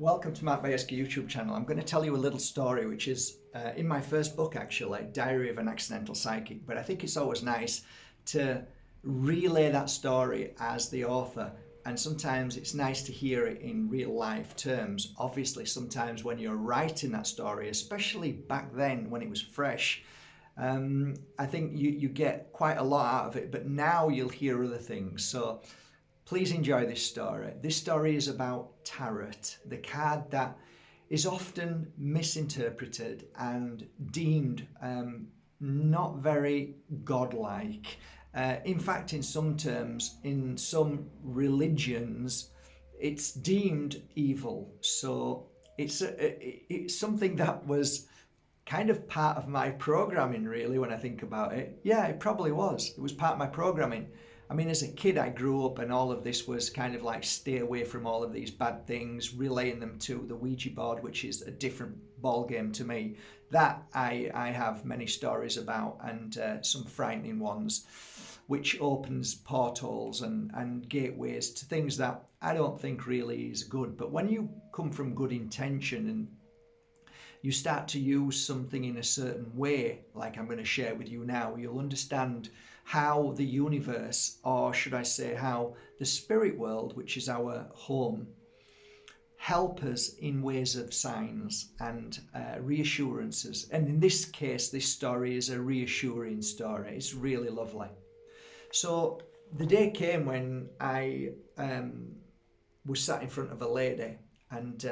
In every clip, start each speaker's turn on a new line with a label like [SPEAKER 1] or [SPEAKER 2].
[SPEAKER 1] Welcome to Mark Bajerski YouTube channel. I'm going to tell you a little story which is in my first book actually, Diary of an Accidental Psychic, but I think it's always nice to relay that story as the author, and sometimes it's nice to hear it in real life terms. Obviously sometimes when you're writing that story, especially back then when it was fresh, I think you get quite a lot out of it, but now you'll hear other things. So please enjoy this story. This story is about Tarot, the card that is often misinterpreted and deemed not very godlike. In fact, in some terms, in some religions, it's deemed evil. So it's something that was kind of part of my programming, really, when I think about it. Yeah, it probably was. It was part of my programming. I mean, as a kid, I grew up and all of this was kind of like stay away from all of these bad things, relaying them to the Ouija board, which is a different ball game to me. That I have many stories about, and some frightening ones, which opens portals and gateways to things that I don't think really is good. But when you come from good intention and you start to use something in a certain way, like I'm going to share with you now, you'll understand how the universe, or should I say how the spirit world, which is our home, help us in ways of signs and reassurances. And in this case, this story is a reassuring story. It's really lovely. So the day came when I was sat in front of a lady, and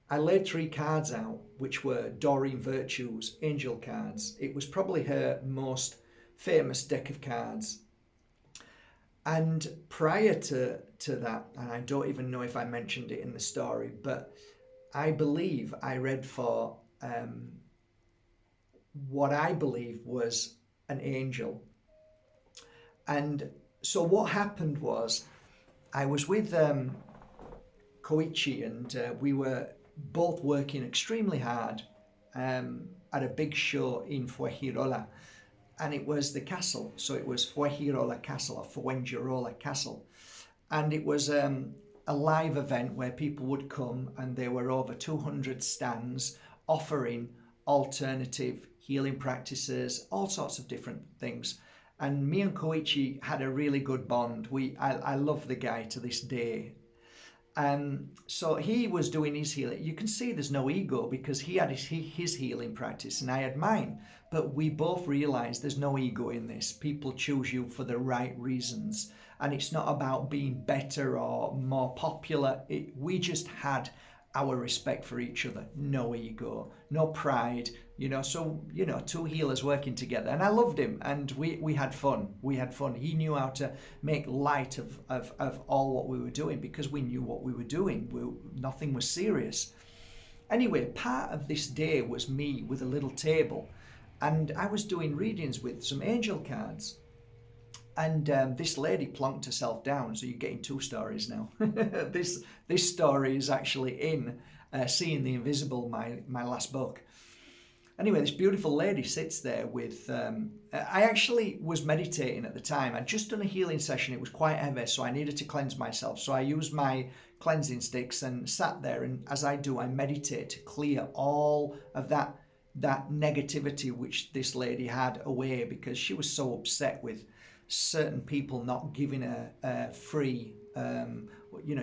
[SPEAKER 1] I laid 3 cards out, which were Doreen Virtue's angel cards. It was probably her most famous deck of cards. And prior to that, and I don't even know if I mentioned it in the story, but I believe I read for what I believe was an angel. And so what happened was I was with Koichi, and we were both working extremely hard at a big show in Fuengirola, and it was the castle. So it was Fuengirola Castle, or Fuengirola Castle, and it was a live event where people would come, and there were over 200 stands offering alternative healing practices, all sorts of different things. And me and Koichi had a really good bond. I love the guy to this day. So he was doing his healing. You can see there's no ego because he had his healing practice and I had mine. But we both realized there's no ego in this. People choose you for the right reasons. And it's not about being better or more popular. We just had our respect for each other. No ego, no pride, so, 2 healers working together. And I loved him, and we had fun. We had fun. He knew how to make light of all what we were doing because we knew what we were doing. Nothing was serious. Anyway, part of this day was me with a little table, and I was doing readings with some angel cards. And this lady plonked herself down, so you're getting 2 stories now. This story is actually in Seeing the Invisible, my last book. Anyway, this beautiful lady sits there with... I actually was meditating at the time. I'd just done a healing session. It was quite heavy, so I needed to cleanse myself. So I used my cleansing sticks and sat there, and as I do, I meditate to clear all of that negativity which this lady had away, because she was so upset with certain people not giving her free.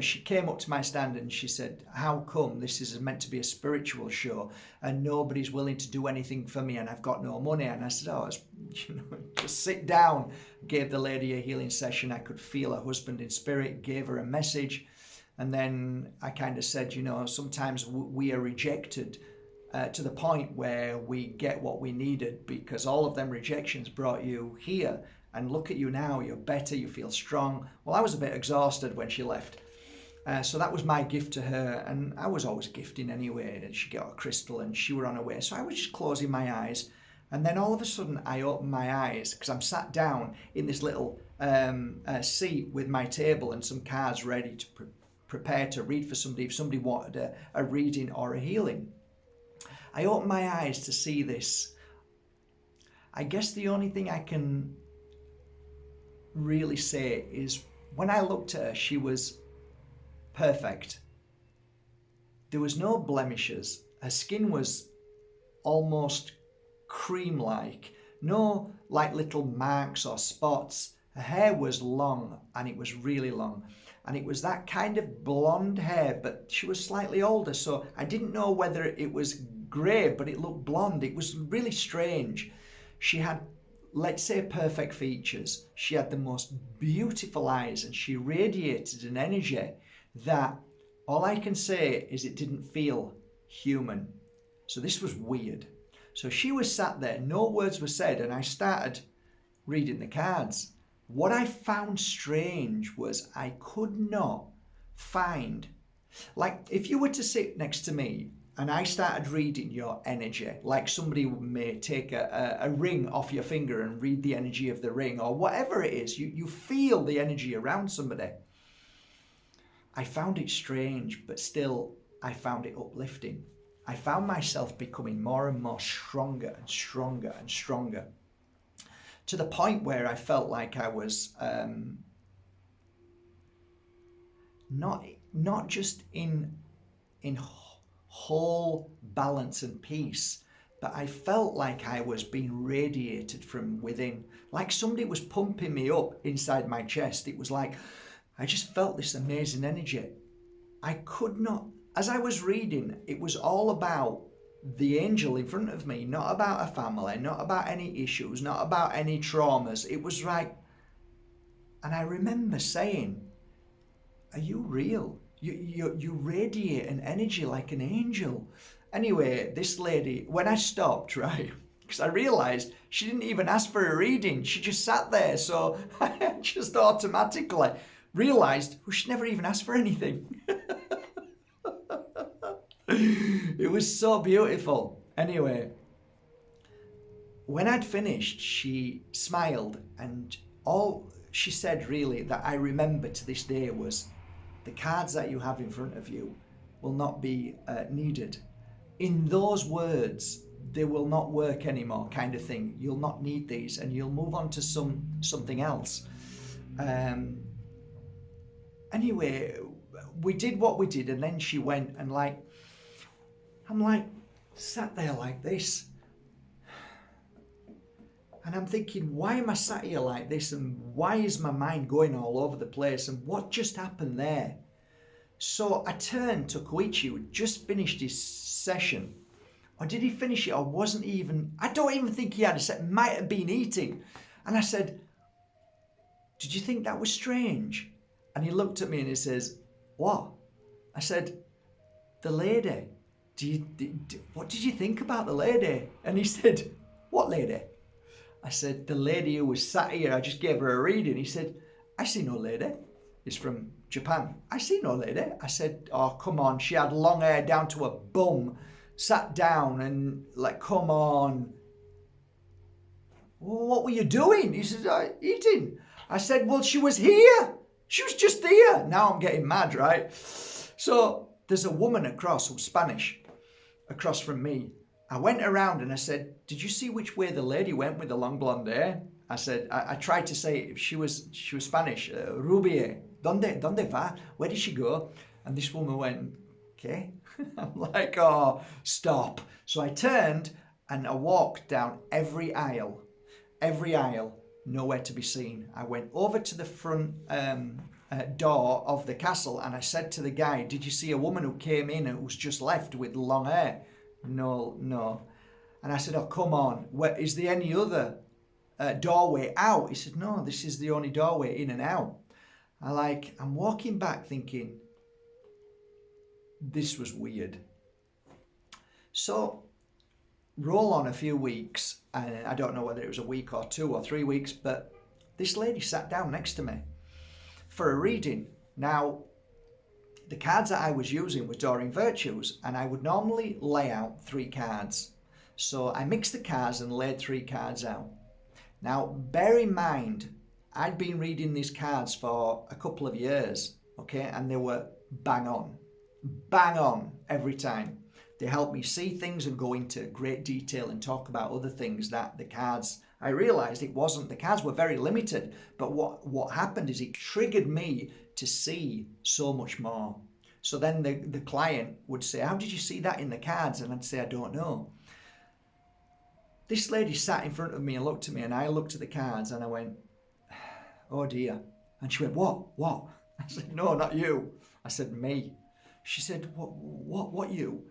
[SPEAKER 1] She came up to my stand and she said, how come this is meant to be a spiritual show and nobody's willing to do anything for me and I've got no money? And I said, just sit down. Gave the lady a healing session. I could feel her husband in spirit, gave her a message. And then I kind of said, sometimes we are rejected to the point where we get what we needed, because all of them rejections brought you here. And look at you now, you're better, you feel strong. Well, I was a bit exhausted when she left. So that was my gift to her. And I was always gifting anyway. And she got a crystal and she were on her way. So I was just closing my eyes. And then all of a sudden I opened my eyes because I'm sat down in this little seat with my table and some cards ready to prepare to read for somebody if somebody wanted a reading or a healing. I opened my eyes to see this. I guess the only thing I can really say is when I looked at her, she was perfect. There was no blemishes. Her skin was almost cream-like. No like little marks or spots. Her hair was long, and it was really long. And it was that kind of blonde hair, but she was slightly older, so I didn't know whether it was grey, but it looked blonde. It was really strange. She had, let's say, perfect features. She had the most beautiful eyes, and she radiated an energy that all I can say is it didn't feel human. So this was weird. So she was sat there, no words were said, and I started reading the cards. What I found strange was I could not find, like, if you were to sit next to me and I started reading your energy, like somebody may take a ring off your finger and read the energy of the ring, or whatever it is, you feel the energy around somebody. I found it strange, but still I found it uplifting. I found myself becoming more and more stronger and stronger and stronger, to the point where I felt like I was not just in whole balance and peace, but I felt like I was being radiated from within, like somebody was pumping me up inside my chest. It was like I just felt this amazing energy. I could not, as I was reading, it was all about the angel in front of me, not about a family, not about any issues, not about any traumas. It was like, and I remember saying, are you real? You radiate an energy like an angel. Anyway, this lady, when I stopped, right, because I realised she didn't even ask for a reading, she just sat there, so I just automatically realised, well, she never even asked for anything. It was so beautiful. Anyway, when I'd finished, she smiled, and all she said really that I remember to this day was, the cards that you have in front of you will not be needed. In those words, they will not work anymore, kind of thing. You'll not need these, and you'll move on to something else. Anyway, we did what we did, and then she went, and I'm sat there like this, and I'm thinking, why am I sat here like this, and why is my mind going all over the place, and what just happened there? So I turned to Koichi, who just finished his session. Or did he finish it? Or wasn't even, I don't even think he had a set, might have been eating. And I said, did you think that was strange? And he looked at me and he says, what? I said, the lady. What did you think about the lady? And he said, what lady? I said, the lady who was sat here, I just gave her a reading. He said, I see no lady. He's from Japan. I see no lady. I said, oh, come on. She had long hair down to her bum, sat down and come on. Well, what were you doing? He said, eating. I said, well, she was here. She was just here. Now I'm getting mad, right? So there's a woman across who's Spanish, across from me. I went around and I said, did you see which way the lady went with the long blonde hair? I said, I tried to say she was Spanish, Rubie, ¿Dónde va? Where did she go? And this woman went, okay. I'm like, oh, stop. So I turned and I walked down every aisle, nowhere to be seen. I went over to the front door of the castle and I said to the guy, did you see a woman who came in and was just left with long hair? No. And I said, oh, come on. Is there any other doorway out? He said, no, this is the only doorway in and out. I'm walking back thinking, this was weird. So roll on a few weeks, and I don't know whether it was a week or 2 or 3 weeks, but this lady sat down next to me for a reading. Now, the cards that I was using were Doreen Virtues, and I would normally lay out 3 cards. So I mixed the cards and laid 3 cards out. Now, bear in mind, I'd been reading these cards for a couple of years, okay, and they were bang on every time. They helped me see things and go into great detail and talk about other things that the cards, I realised it wasn't, the cards were very limited, but what happened is it triggered me to see so much more. So then the client would say, how did you see that in the cards? And I'd say, I don't know. This lady sat in front of me and looked at me, and I looked at the cards and I went, oh dear. And she went, what? I said, no, not you. I said, me. She said, what you?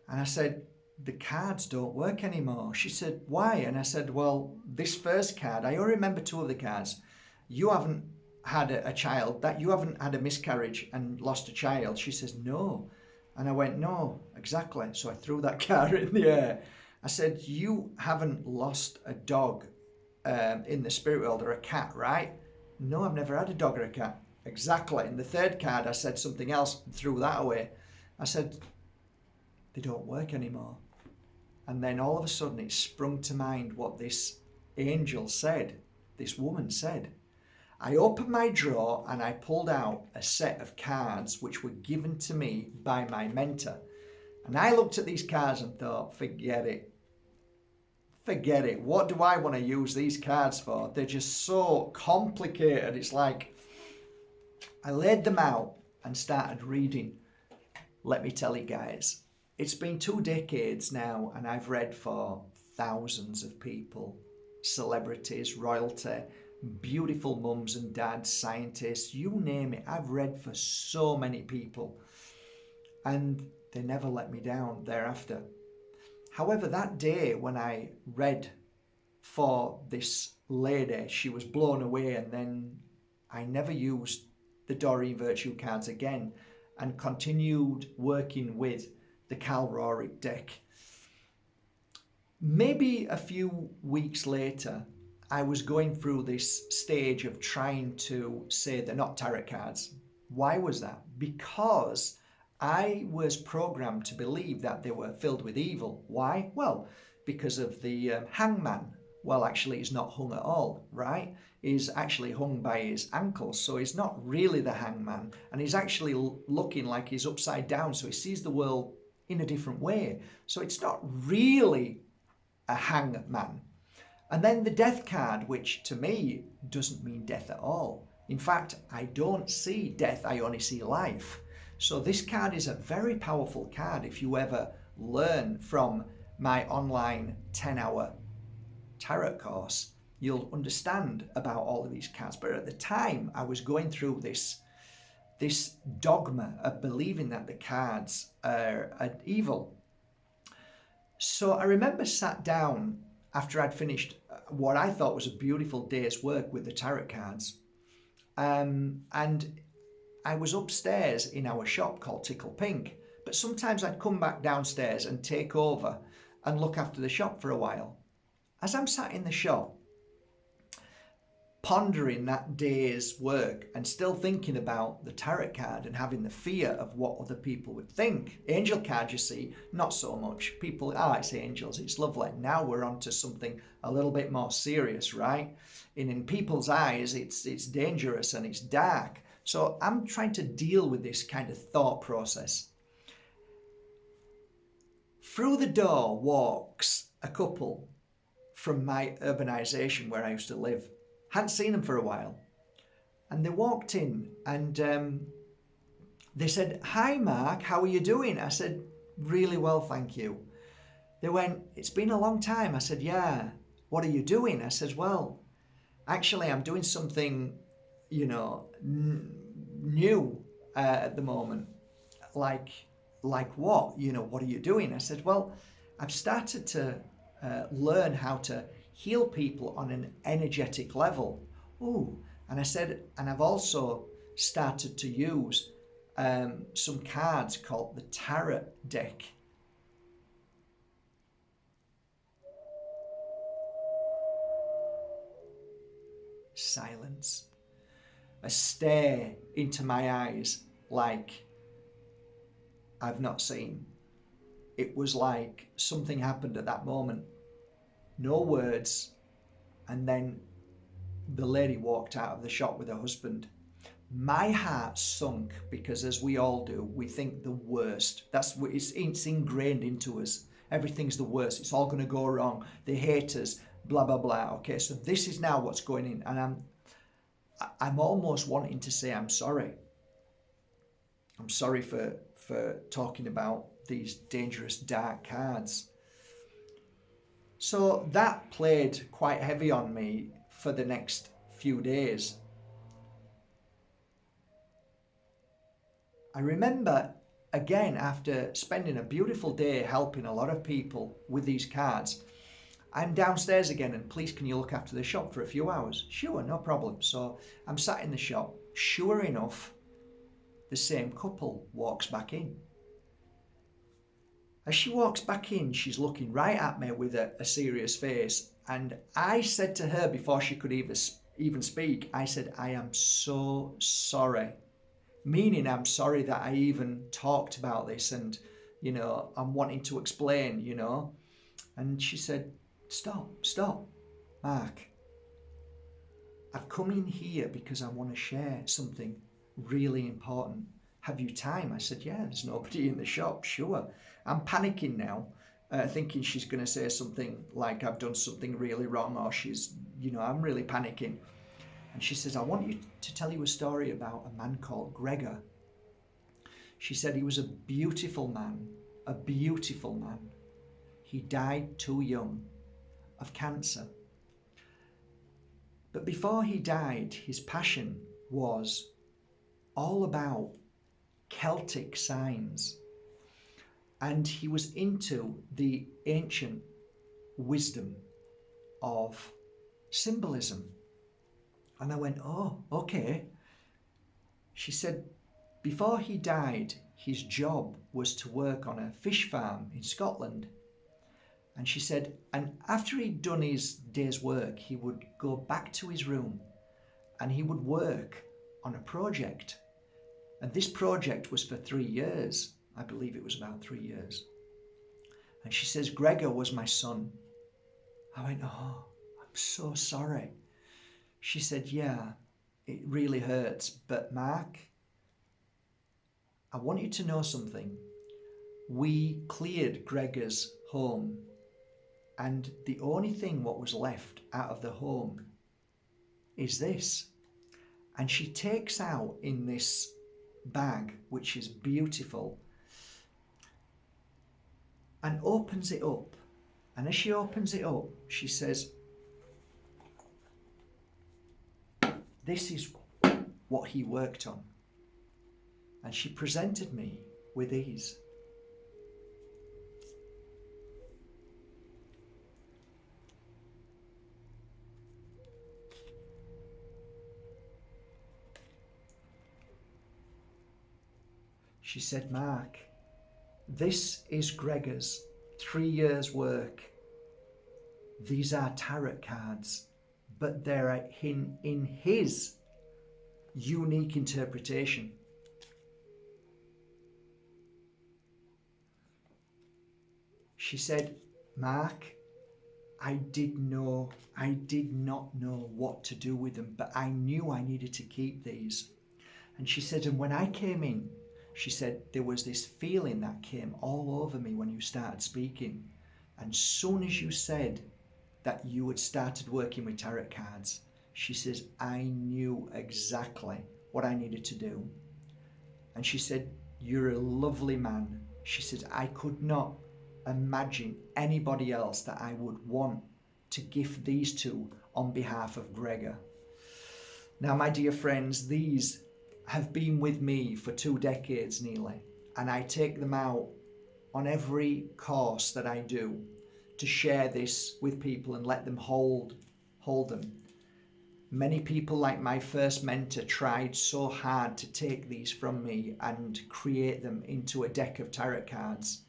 [SPEAKER 1] And I said, the cards don't work anymore. She said, why? And I said, well, this first card, I only remember two of the cards. You haven't had a child, that you haven't had a miscarriage and lost a child. She says, no. And I went, no, exactly. So I threw that card in the air. I said, you haven't lost a dog in the spirit world or a cat, right? No, I've never had a dog or a cat. Exactly. In the third card, I said something else and threw that away. I said, they don't work anymore. And then all of a sudden it sprung to mind what this angel said, this woman said. I opened my drawer and I pulled out a set of cards which were given to me by my mentor. And I looked at these cards and thought, forget it. Forget it. What do I want to use these cards for? They're just so complicated. It's like I laid them out and started reading. Let me tell you guys, it's been 2 decades now and I've read for thousands of people, celebrities, royalty, beautiful mums and dads, scientists, you name it. I've read for so many people and they never let me down thereafter. However, that day when I read for this lady, she was blown away, and then I never used the Doreen Virtue cards again and continued working with the Cal Rorick deck. Maybe a few weeks later, I was going through this stage of trying to say they're not tarot cards. Why was that? Because I was programmed to believe that they were filled with evil. Why? Well, because of the hangman. Well, actually, he's not hung at all, right? He's actually hung by his ankles, so he's not really the hangman, and he's actually looking like he's upside down, so he sees the world in a different way. So it's not really a hangman. And then the death card, which to me doesn't mean death at all. In fact, I don't see death, I only see life. So this card is a very powerful card. If you ever learn from my online 10-hour tarot course, you'll understand about all of these cards. But at the time, I was going through this dogma of believing that the cards are evil. So I remember sat down after I'd finished what I thought was a beautiful day's work with the tarot cards. And I was upstairs in our shop called Tickle Pink, but sometimes I'd come back downstairs and take over and look after the shop for a while. As I'm sat in the shop, pondering that day's work and still thinking about the tarot card and having the fear of what other people would think. Angel card, you see, not so much. People, it's angels, it's lovely. Now we're on to something a little bit more serious, right? And in people's eyes, it's dangerous and it's dark. So I'm trying to deal with this kind of thought process. Through the door walks a couple from my urbanization where I used to live. Hadn't seen them for a while. And they walked in and they said, "Hi Mark, how are you doing?" I said, "Really well, thank you." They went, "It's been a long time." I said, "Yeah, what are you doing?" I said, "Well, actually I'm doing something, new at the moment." Like what? What are you doing? I said, "Well, I've started to learn how to heal people on an energetic level." Oh, and I said, and I've also started to use some cards called the tarot deck. Silence. A stare into my eyes like I've not seen. It was like something happened at that moment. No words. And then the lady walked out of the shop with her husband. My heart sunk because, as we all do, we think the worst. It's ingrained into us. Everything's the worst. It's all going to go wrong. They hate us. Blah blah blah. Okay, so this is now what's going in, and I'm almost wanting to say I'm sorry. I'm sorry for talking about these dangerous dark cards. So that played quite heavy on me for the next few days. I remember, again, after spending a beautiful day helping a lot of people with these cards, I'm downstairs again and please can you look after the shop for a few hours? Sure, no problem. So I'm sat in the shop. Sure enough, the same couple walks back in. As she walks back in, she's looking right at me with a serious face. And I said to her before she could even speak, I said, I am so sorry. Meaning I'm sorry that I even talked about this and, I'm wanting to explain. And she said, stop, Mark. I've come in here because I want to share something really important. Have you time? I said, yeah, there's nobody in the shop, sure. I'm panicking now, thinking she's going to say something like I've done something really wrong or I'm really panicking. And she says, I want you to tell you a story about a man called Gregor. She said he was a beautiful man. He died too young of cancer. But before he died, his passion was all about Celtic signs. And he was into the ancient wisdom of symbolism. And I went, oh, okay. She said, before he died, his job was to work on a fish farm in Scotland. And she said, and after he'd done his day's work, he would go back to his room and he would work on a project. And this project was for 3 years. I believe it was about 3 years. And she says, Gregor was my son. I went, oh, I'm so sorry. She said, yeah, it really hurts. But Mark, I want you to know something. We cleared Gregor's home. And the only thing what was left out of the home is this. And she takes out in this bag, which is beautiful, and opens it up. And as she opens it up, she says, this is what he worked on. And she presented me with these. She said, Mark, this is Gregor's 3 years' work. These are tarot cards, but they're in his unique interpretation. She said, Mark, I did not know what to do with them, but I knew I needed to keep these. And she said, and when I came in, she said, there was this feeling that came all over me when you started speaking. And soon as you said that you had started working with tarot cards, she says, I knew exactly what I needed to do. And she said, you're a lovely man. She said, I could not imagine anybody else that I would want to gift these to on behalf of Gregor. Now, my dear friends, these have been with me for 2 decades nearly, and I take them out on every course that I do to share this with people and let them hold them. Many people, like my first mentor, tried so hard to take these from me and create them into a deck of tarot cards.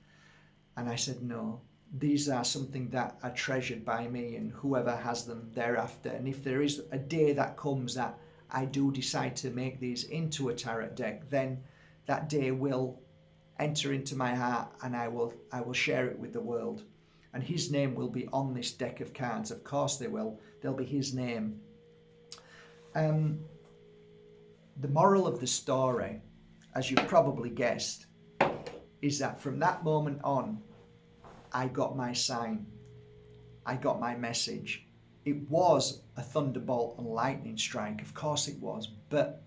[SPEAKER 1] And I said, no, these are something that are treasured by me and whoever has them thereafter. And if there is a day that comes that I do decide to make these into a tarot deck, then that day will enter into my heart and I will share it with the world. And his name will be on this deck of cards. Of course they will. There'll be his name. The moral of the story, as you've probably guessed, is that from that moment on, I got my sign. I got my message. It was a thunderbolt and lightning strike, of course it was, but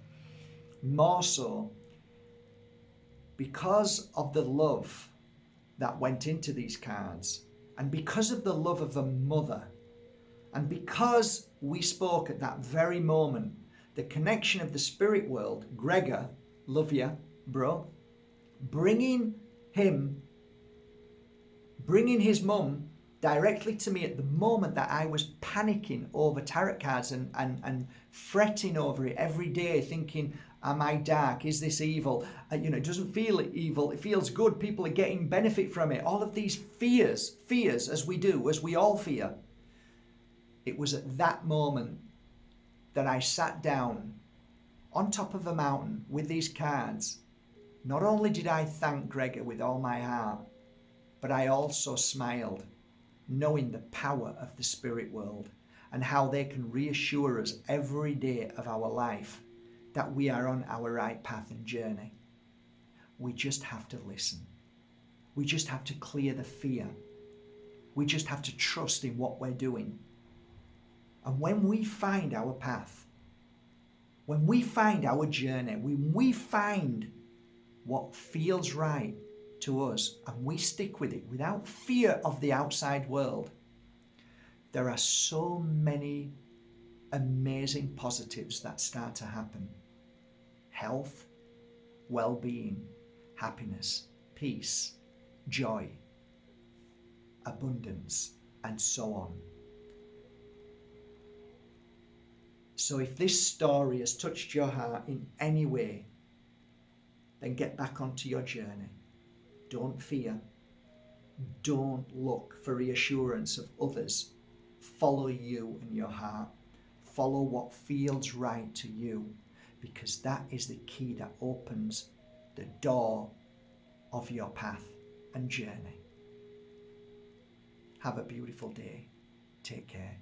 [SPEAKER 1] more so, because of the love that went into these cards, and because of the love of a mother, and because we spoke at that very moment, the connection of the spirit world, Gregor, love ya, bro, bringing his mum directly to me at the moment that I was panicking over tarot cards and fretting over it every day, thinking, am I dark? Is this evil? It doesn't feel evil. It feels good. People are getting benefit from it. All of these fears, as we all fear. It was at that moment that I sat down on top of a mountain with these cards. Not only did I thank Gregor with all my heart, but I also smiled, knowing the power of the spirit world and how they can reassure us every day of our life that we are on our right path and journey. We just have to listen. We just have to clear the fear. We just have to trust in what we're doing. And when we find our path, when we find our journey, when we find what feels right to us and we stick with it without fear of the outside world, there are so many amazing positives that start to happen. Health, well-being, happiness, peace, joy, abundance, and so on. So if this story has touched your heart in any way, then get back onto your journey. Don't fear. Don't look for reassurance of others. Follow you and your heart. Follow what feels right to you, because that is the key that opens the door of your path and journey. Have a beautiful day. Take care.